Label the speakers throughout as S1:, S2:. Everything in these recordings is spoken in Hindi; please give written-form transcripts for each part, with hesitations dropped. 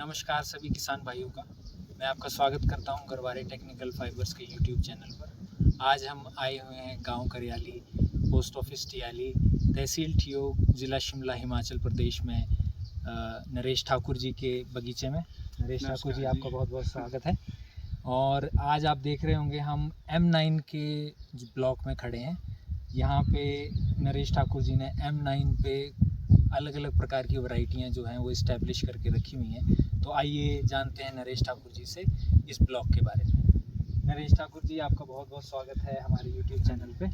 S1: नमस्कार सभी किसान भाइयों का। मैं आपका स्वागत करता हूं गरवारे टेक्निकल फाइबर्स के यूट्यूब चैनल पर। आज हम आए हुए हैं गांव करियाली, पोस्ट ऑफिस टियाली, तहसील ठियोग, ज़िला शिमला, हिमाचल प्रदेश में नरेश ठाकुर जी के बगीचे में। नरेश ठाकुर जी, आपका बहुत बहुत स्वागत है। और आज आप देख रहे होंगे हम M9 के जो ब्लॉक में खड़े हैं। यहाँ पे नरेश ठाकुर जी ने M9 पे अलग अलग प्रकार की वैरायटियाँ जो हैं वो इस्टेब्लिश करके रखी हुई हैं। तो आइए जानते हैं नरेश ठाकुर जी से इस ब्लॉक के बारे में। नरेश ठाकुर जी, आपका बहुत बहुत स्वागत है हमारे यूट्यूब चैनल पे।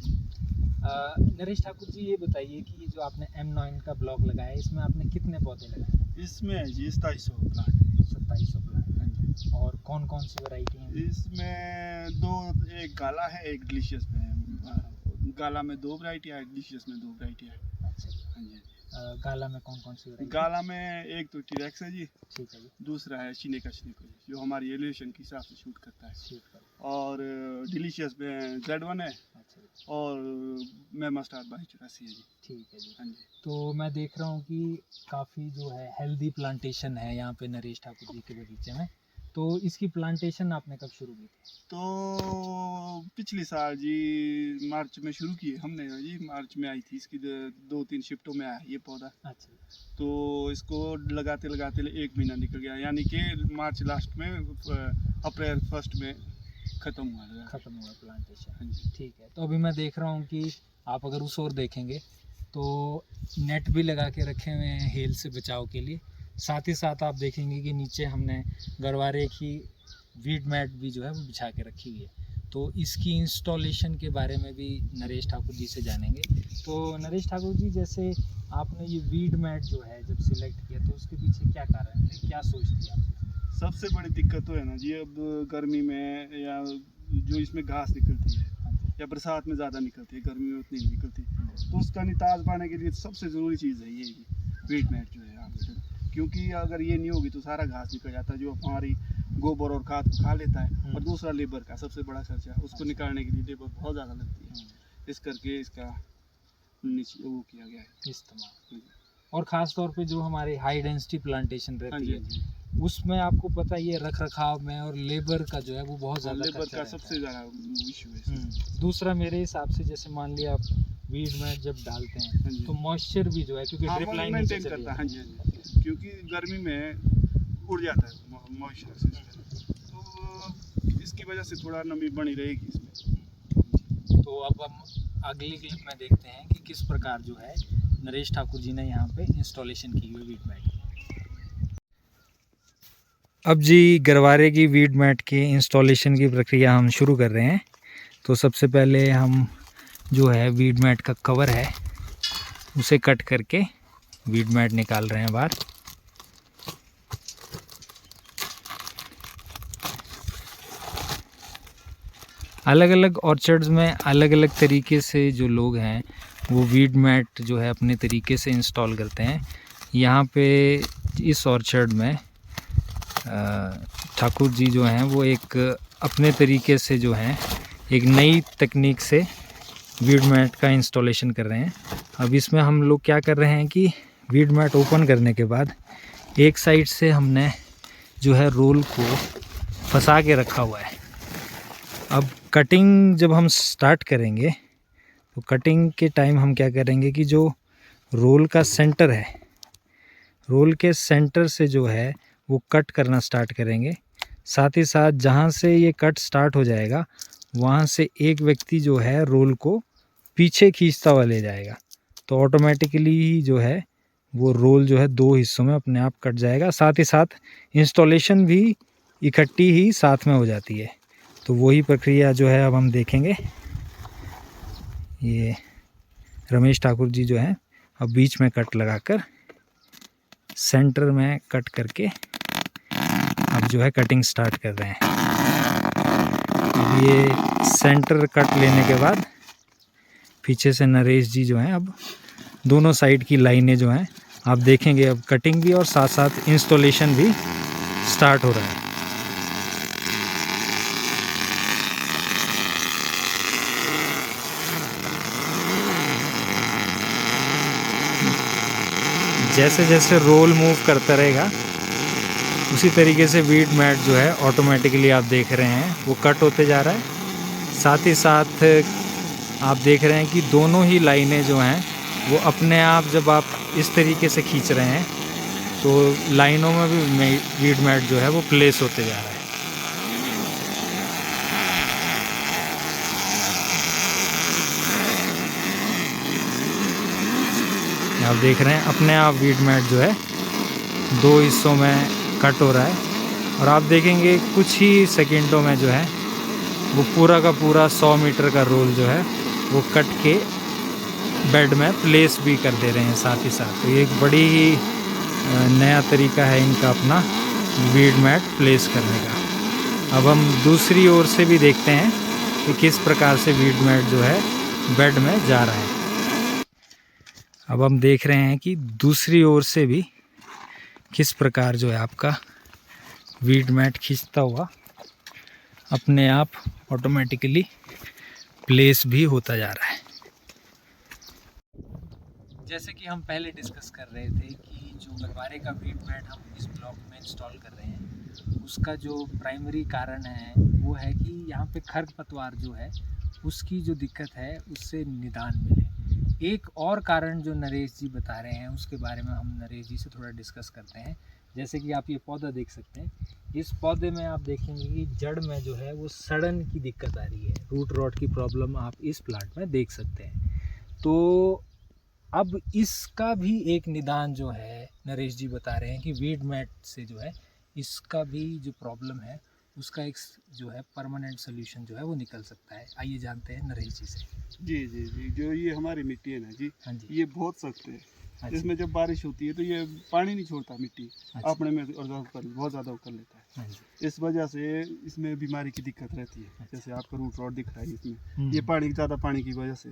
S1: नरेश ठाकुर जी, ये बताइए कि ये जो आपने M9 का ब्लॉक लगाया है, इसमें आपने कितने पौधे लगाए?
S2: इसमें जी 2700 प्लांट है।
S1: 2700 प्लांट। और कौन कौन सी वैरायटी हैं?
S2: इसमें दो, एक गाला है, एक डिलीशियस में है। गाला में 2 वैरायटी है, डिलीशियस में 2 वैरायटी है।
S1: अच्छा।
S2: हाँ जी।
S1: गाला में कौन कौन सी वैरायटी?
S2: गाला में एक तो टीरेक्स है जी।
S1: ठीक है जी।
S2: दूसरा है चिनेका जो हमारी एलिवेशन के हिसाब से शूट करता है।
S1: ठीक है।
S2: और डिलीशियस में Z1 है।
S1: अच्छा जी।
S2: और मैं स्टार 8284 है जी।
S1: ठीक है जी।
S2: हाँ जी।
S1: तो मैं देख रहा हूँ कि काफ़ी जो है हेल्दी प्लांटेशन है यहाँ पे नरेश ठाकुर जी के बगीचे में। तो इसकी प्लांटेशन आपने कब शुरू की थी?
S2: तो पिछले साल जी मार्च में शुरू की है हमने जी। मार्च में आई थी, इसकी 2-3 शिफ्टों में आया ये पौधा। अच्छा। तो इसको लगाते लगाते 1 महीना निकल गया, यानी कि मार्च लास्ट में अप्रैल फर्स्ट में ख़त्म हुआ
S1: प्लांटेशन।
S2: हाँ जी।
S1: ठीक है। तो अभी मैं देख रहा हूँ कि आप अगर उस ओर देखेंगे तो नेट भी लगा के रखे हुए हैं हेल से बचाव के लिए। साथ ही साथ आप देखेंगे कि नीचे हमने गरवारे की वीड मैट भी जो है वो बिछा के रखी हुई है। तो इसकी इंस्टॉलेशन के बारे में भी नरेश ठाकुर जी से जानेंगे। तो नरेश ठाकुर जी, जैसे आपने ये वीड मैट जो है जब सिलेक्ट किया तो उसके पीछे क्या कारण थे, क्या सोच थी आपकी?
S2: सबसे बड़ी दिक्कत तो है ना जी, अब गर्मी में या जो इसमें घास निकलती है या बरसात में ज़्यादा निकलती है, गर्मी में उतनी नहीं निकलती, तो उसका निताज पाने के लिए सबसे ज़रूरी चीज़ है ये वीड मैट जो है यहाँ। क्योंकि अगर ये नहीं होगी तो सारा घास निकल जाता है जो हमारी गोबर और खाद को खा लेता है। और दूसरा लेबर का सबसे बड़ा खर्चा है, उसको निकालने के लिए लेबर बहुत ज़्यादा लगती है। इस करके इसका वो किया गया है
S1: इस्तेमाल। और ख़ास तौर पे जो हमारे हाई डेंसिटी प्लांटेशन रहती है, उसमें आपको पता ही है रख रखाव में और लेबर का जो है वो बहुत ज़्यादा
S2: लेबर का सबसे ज़्यादा इशू है।
S1: दूसरा मेरे हिसाब से, जैसे मान लिया आप वीड में जब डालते हैं तो मॉइस्चर भी जो है, क्योंकि ड्रिप लाइन
S2: मेंटेन करता है। हाँ जी, क्योंकि गर्मी में उड़ जाता है मॉइस्चर, तो इसकी वजह से थोड़ा नमी बनी रहेगी इसमें।
S1: तो अब हम अगली क्लिप में देखते हैं कि किस प्रकार जो है नरेश ठाकुर जी ने यहाँ पे इंस्टॉलेशन की हुई वीड मैट। अब जी गरवारे की वीड मैट के इंस्टॉलेशन की प्रक्रिया हम शुरू कर रहे हैं। तो सबसे पहले हम जो है वीड मैट का कवर है उसे कट करके वीड मैट निकाल रहे हैं बाहर। अलग अलग ऑर्चर्ड्स में अलग अलग तरीके से जो लोग हैं वो वीड मैट जो है अपने तरीके से इंस्टॉल करते हैं। यहाँ पे इस ऑर्चर्ड में ठाकुर जी जो हैं वो एक अपने तरीके से जो हैं एक नई तकनीक से वीड मैट का इंस्टॉलेशन कर रहे हैं। अब इसमें हम लोग क्या कर रहे हैं कि वीड मैट ओपन करने के बाद एक साइड से हमने जो है रोल को फंसा के रखा हुआ है। अब कटिंग जब हम स्टार्ट करेंगे तो कटिंग के टाइम हम क्या करेंगे कि जो रोल का सेंटर है, रोल के सेंटर से जो है वो कट करना स्टार्ट करेंगे। साथ ही साथ जहाँ से ये कट स्टार्ट हो जाएगा वहाँ से एक व्यक्ति जो है रोल को पीछे खींचता हुआ ले जाएगा। तो ऑटोमेटिकली जो है वो रोल जो है 2 हिस्सों में अपने आप कट जाएगा। साथ ही साथ इंस्टॉलेशन भी इकट्ठी ही साथ में हो जाती है। तो वही प्रक्रिया जो है अब हम देखेंगे। ये रमेश ठाकुर जी जो है अब बीच में कट लगाकर सेंटर में कट करके अब जो है कटिंग स्टार्ट कर रहे हैं। अब ये सेंटर कट लेने के बाद पीछे से नरेश जी जो हैं अब दोनों साइड की लाइनें जो हैं आप देखेंगे अब कटिंग भी और साथ साथ इंस्टॉलेशन भी स्टार्ट हो रहा है। जैसे जैसे रोल मूव करता रहेगा उसी तरीके से वीड मैट जो है ऑटोमेटिकली आप देख रहे हैं वो कट होते जा रहा है। साथ ही साथ आप देख रहे हैं कि दोनों ही लाइनें जो हैं वो अपने आप जब आप इस तरीके से खींच रहे हैं तो लाइनों में भी वीड मैट जो है वो प्लेस होते जा रहा है। आप देख रहे हैं अपने आप वीड मैट जो है 2 हिस्सों में कट हो रहा है और आप देखेंगे कुछ ही सेकंडों में जो है वो पूरा का पूरा 100 मीटर का रोल जो है वो कट के बेड में प्लेस भी कर दे रहे हैं साथ ही साथ। तो ये एक बड़ी ही नया तरीका है इनका अपना वीड मैट प्लेस करने का। अब हम दूसरी ओर से भी देखते हैं कि किस प्रकार से वीड मैट जो है बेड में जा रहा है। अब हम देख रहे हैं कि दूसरी ओर से भी किस प्रकार जो है आपका वीड मैट खींचता हुआ अपने आप ऑटोमेटिकली प्लेस भी होता जा रहा है। जैसे कि हम पहले डिस्कस कर रहे थे कि जो गरवारे का वीड मैट हम इस ब्लॉक में इंस्टॉल कर रहे हैं उसका जो प्राइमरी कारण है वो है कि यहाँ पे खरपतवार जो है उसकी जो दिक्कत है उससे निदान मिले। एक और कारण जो नरेश जी बता रहे हैं उसके बारे में हम नरेश जी से थोड़ा डिस्कस करते हैं। जैसे कि आप ये पौधा देख सकते हैं, इस पौधे में आप देखेंगे कि जड़ में जो है वो सड़न की दिक्कत आ रही है, रूट रॉट की प्रॉब्लम आप इस प्लांट में देख सकते हैं। तो अब इसका भी एक निदान जो है नरेश जी बता रहे हैं कि वीड मैट से जो है इसका भी जो प्रॉब्लम है उसका एक जो है परमानेंट सोल्यूशन जो है वो निकल सकता है। आइए जानते हैं नरेश जी से।
S2: जी जी जी, जो ये हमारी मिट्टी है ना जी,
S1: हाँ जी,
S2: ये बहुत सख्त है। इसमें जब बारिश होती है तो ये पानी नहीं छोड़ता मिट्टी, अपने में बहुत ज़्यादा कर लेता है। इस वजह से इसमें बीमारी की दिक्कत रहती है। जैसे आपका रूट रॉट दिख रहा है इसमें, ये पानी ज़्यादा पानी की वजह से।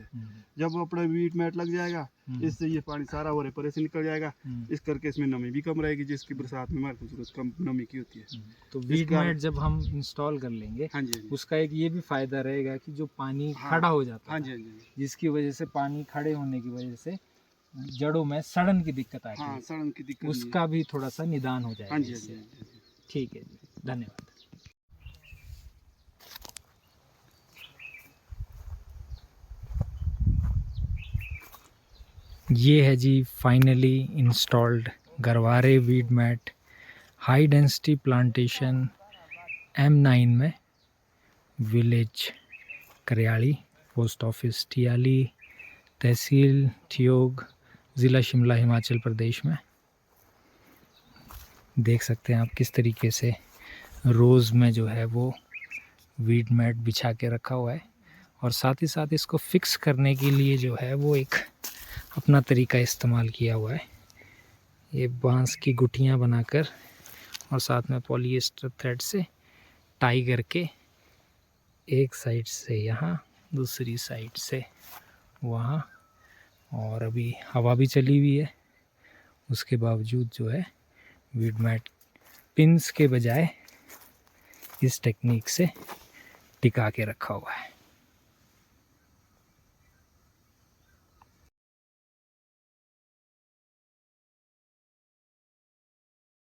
S2: जब अपना वीड मैट लग जाएगा इससे ये पानी सारा ओरे परे से निकल जाएगा, इस करके इसमें नमी भी कम रहेगी, जिसकी बरसात में हमारे को जरूरत कम नमी की होती है।
S1: तो वीड मैट जब हम इंस्टॉल कर लेंगे,
S2: हाँ जी,
S1: उसका एक ये भी फायदा रहेगा कि जो पानी खड़ा हो जाता है,
S2: हाँ जी,
S1: जिसकी वजह से पानी खड़े होने की वजह से जड़ों में सड़न की दिक्कत आती है,
S2: सड़न की दिक्कत
S1: उसका भी थोड़ा सा निदान हो जाएगा।
S2: हाँ जी, हाँ जी।
S1: ठीक है जी, धन्यवाद। ये है जी finally installed Garware weed mat high density plantation M9 में, village Kariyali, post office Tiyali, तहसील ठियोग, ज़िला शिमला, हिमाचल प्रदेश में। देख सकते हैं आप किस तरीके से रोज़ में जो है वो वीड मैट बिछा के रखा हुआ है और साथ ही साथ इसको फिक्स करने के लिए जो है वो एक अपना तरीका इस्तेमाल किया हुआ है। ये बांस की गुठियाँ बनाकर और साथ में पॉलीएस्टर थ्रेड से टाई करके एक साइड से यहाँ, दूसरी साइड से वहाँ, और अभी हवा भी चली हुई है, उसके बावजूद जो है वीड मैट पिंस के बजाय इस टेक्निक से टिका के रखा हुआ है।